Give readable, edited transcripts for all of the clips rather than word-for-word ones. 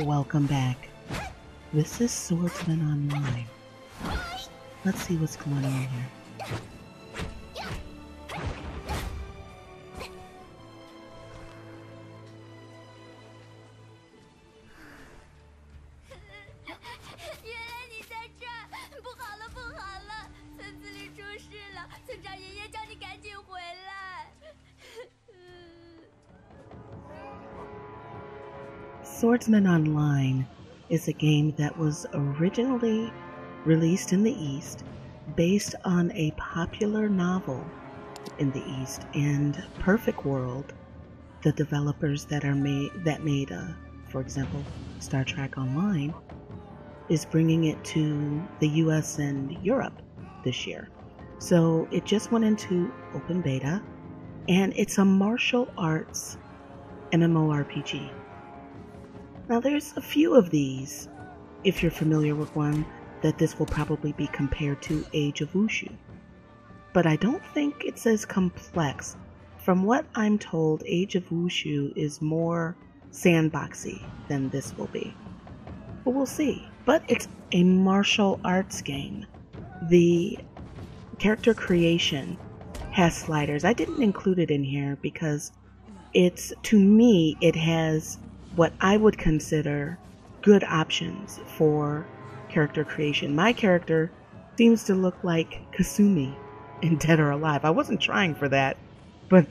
Welcome back. This is Swordsman Online. Let's see what's going on here. Swordsman Online is a game that was originally released in the East based on a popular novel in the East, and Perfect World, the developers that made for example, Star Trek Online, is bringing it to the US and Europe this year. So it just went into open beta, and it's a martial arts MMORPG. Now there's a few of these, if you're familiar with one, that this will probably be compared to Age of Wushu. But I don't think it's as complex. From what I'm told, Age of Wushu is more sandboxy than this will be. But we'll see. But it's a martial arts game. The character creation has sliders. I didn't include it in here because to me, it has what I would consider good options for character creation. My character seems to look like Kasumi in Dead or Alive. I wasn't trying for that, but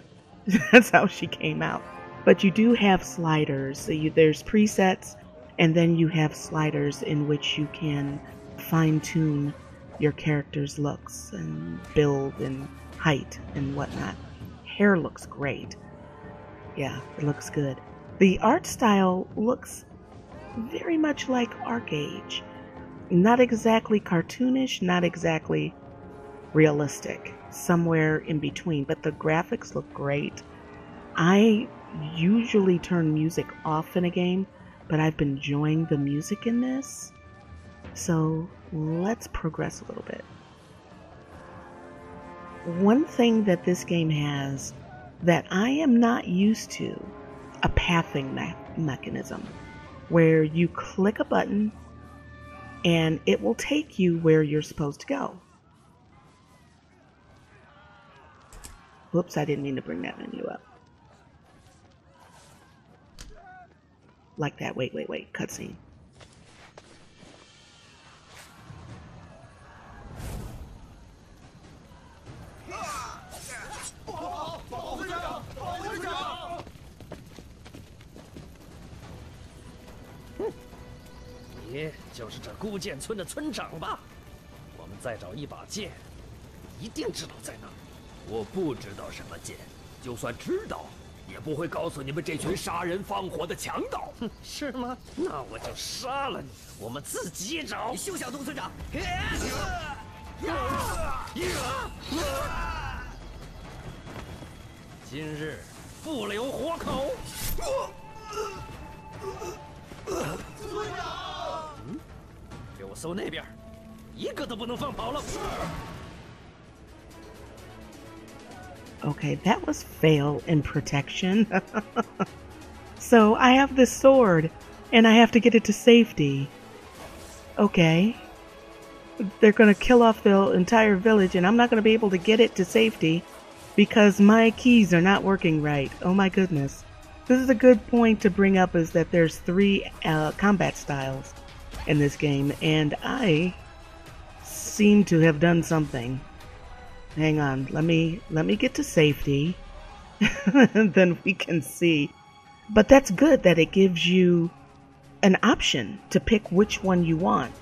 that's how she came out. But you do have sliders. So there's presets, and then you have sliders in which you can fine-tune your character's looks and build and height and whatnot. Hair looks great. Yeah, it looks good. The art style looks very much like ArcAge. Not exactly cartoonish, not exactly realistic. Somewhere in between, but the graphics look great. I usually turn music off in a game, but I've been enjoying the music in this. So let's progress a little bit. One thing that this game has that I am not used to, a pathing mechanism where you click a button and it will take you where you're supposed to go. Whoops, I didn't mean to bring that menu up. Like that. Wait. Cutscene.你就是这孤剑村的村长吧？我们再找一把剑，一定知道在哪。我不知道什么剑，就算知道，也不会告诉你们这群杀人放火的强盗。是吗？那我就杀了你，我们自己找。你休想动，村长！今日不留活口。村长。 给我搜那边，一个都不能放跑了。Okay, that was fail in protection. So I have this sword, and I have to get it to safety. Okay. They're going to kill off the entire village, and I'm not going to be able to get it to safety because my keys are not working right. Oh my goodness. This is a good point to bring up, is that there's 3 combat styles in this game, and I seem to have done something. Hang on, let me get to safety, and then we can see. But that's good that it gives you an option to pick which one you want.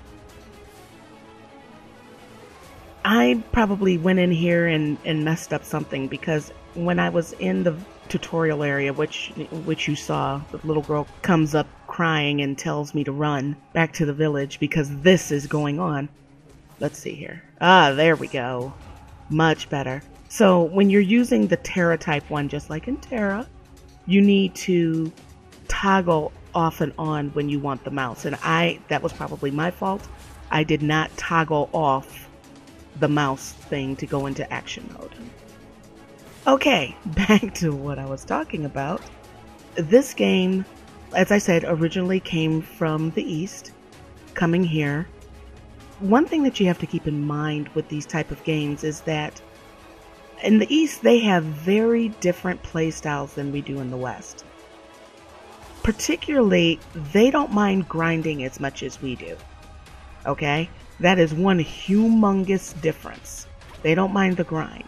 I probably went in here and messed up something, because when I was in the tutorial area, which you saw, the little girl comes up crying and tells me to run back to the village because this is going on. Let's see here. Ah, there we go. Much better. So when you're using the Terra type one, just like in Terra, you need to toggle off and on when you want the mouse. And that was probably my fault. I did not toggle off the mouse thing to go into action mode. Okay, back to what I was talking about. This game as I said, originally came from the East, coming here. One thing that you have to keep in mind with these type of games is that in the East, they have very different play styles than we do in the West. Particularly, they don't mind grinding as much as we do. Okay? That is one humongous difference. They don't mind the grind.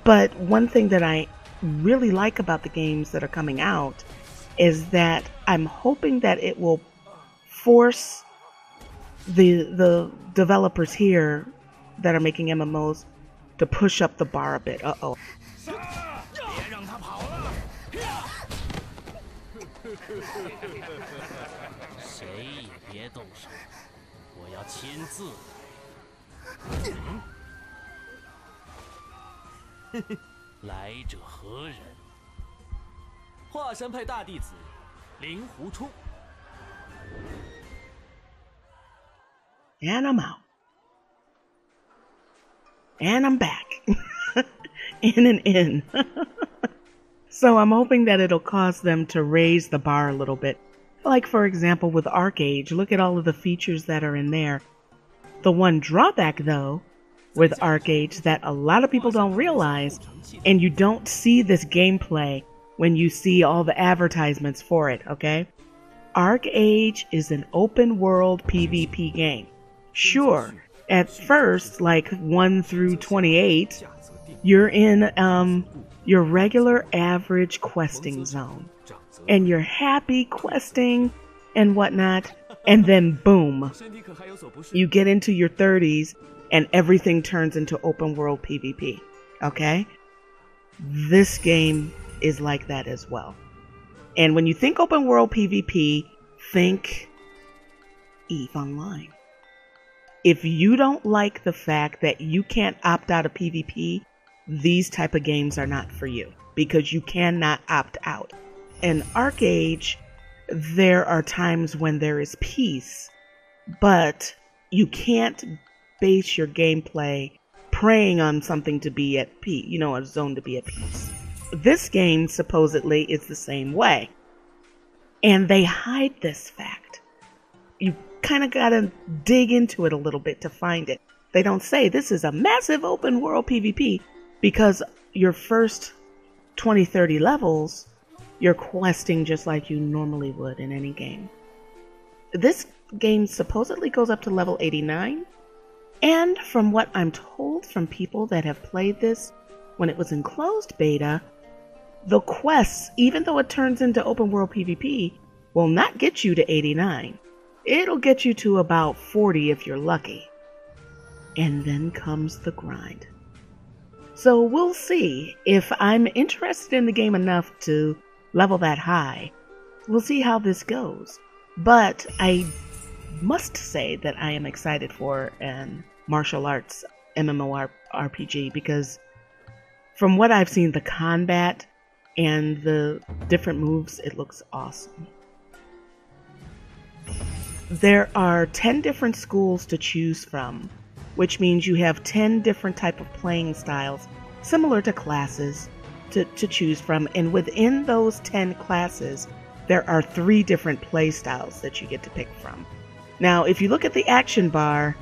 But one thing that I really like about the games that are coming out is that I'm hoping that it will force the developers here that are making MMOs to push up the bar a bit. Uh-oh. And I'm out. And I'm back. In and in. So I'm hoping that it'll cause them to raise the bar a little bit. Like, for example, with ArcAge, look at all of the features that are in there. The one drawback, though, with ArcAge that a lot of people don't realize, and you don't see this gameplay when you see all the advertisements for it, okay? ArcAge is an open world PvP game. Sure, at first, like 1 through 28, you're in your regular average questing zone. And you're happy questing and whatnot, and then boom, you get into your 30s and everything turns into open world PvP, okay? This game is like that as well. And when you think open world PvP, think EVE Online. If you don't like the fact that you can't opt out of PvP, these type of games are not for you, because you cannot opt out. In ArcAge, there are times when there is peace, but you can't base your gameplay preying on something to be at peace, you know, a zone to be at peace. This game supposedly is the same way. And they hide this fact. You kind of gotta dig into it a little bit to find it. They don't say this is a massive open world PvP, because your first 20, 30 levels, you're questing just like you normally would in any game. This game supposedly goes up to level 89. And from what I'm told from people that have played this when it was in closed beta, the quests, even though it turns into open world PvP, will not get you to 89. It'll get you to about 40 if you're lucky. And then comes the grind. So we'll see. If I'm interested in the game enough to level that high, we'll see how this goes. But I must say that I am excited for an martial arts MMORPG, because from what I've seen, the combat and the different moves, it looks awesome. There are 10 different schools to choose from, which means you have 10 different type of playing styles, similar to classes, to choose from. And within those 10 classes, there are 3 different play styles that you get to pick from. Now, if you look at the action bar,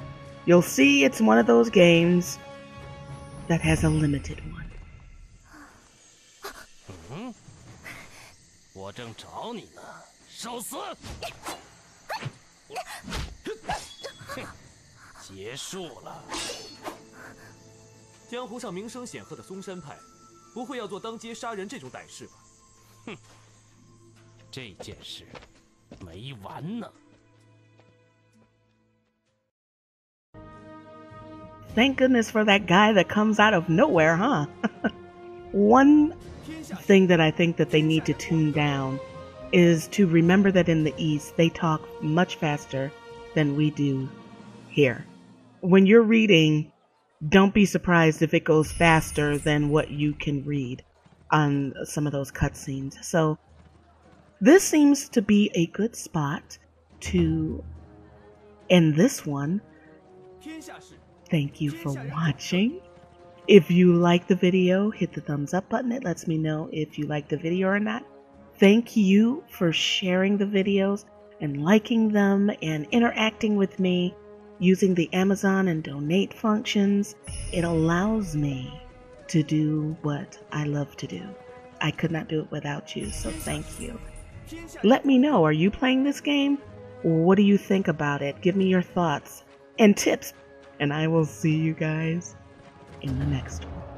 you'll see it's one of those games that has a limited one. 我正找你呢，受死！结束了。江湖上名声显赫的嵩山派，不会要做当街杀人这种歹事吧？哼，这件事没完呢。Thank goodness for that guy that comes out of nowhere, huh? One thing that I think that they need to tune down is to remember that in the East, they talk much faster than we do here. When you're reading, don't be surprised if it goes faster than what you can read on some of those cutscenes. So this seems to be a good spot to end this one. Thank you for watching. If you like the video, hit the thumbs up button. It lets me know if you like the video or not. Thank you for sharing the videos and liking them and interacting with me using the Amazon and donate functions. It allows me to do what I love to do. I could not do it without you, so thank you. Let me know, are you playing this game? What do you think about it? Give me your thoughts and tips, and I will see you guys in the next one.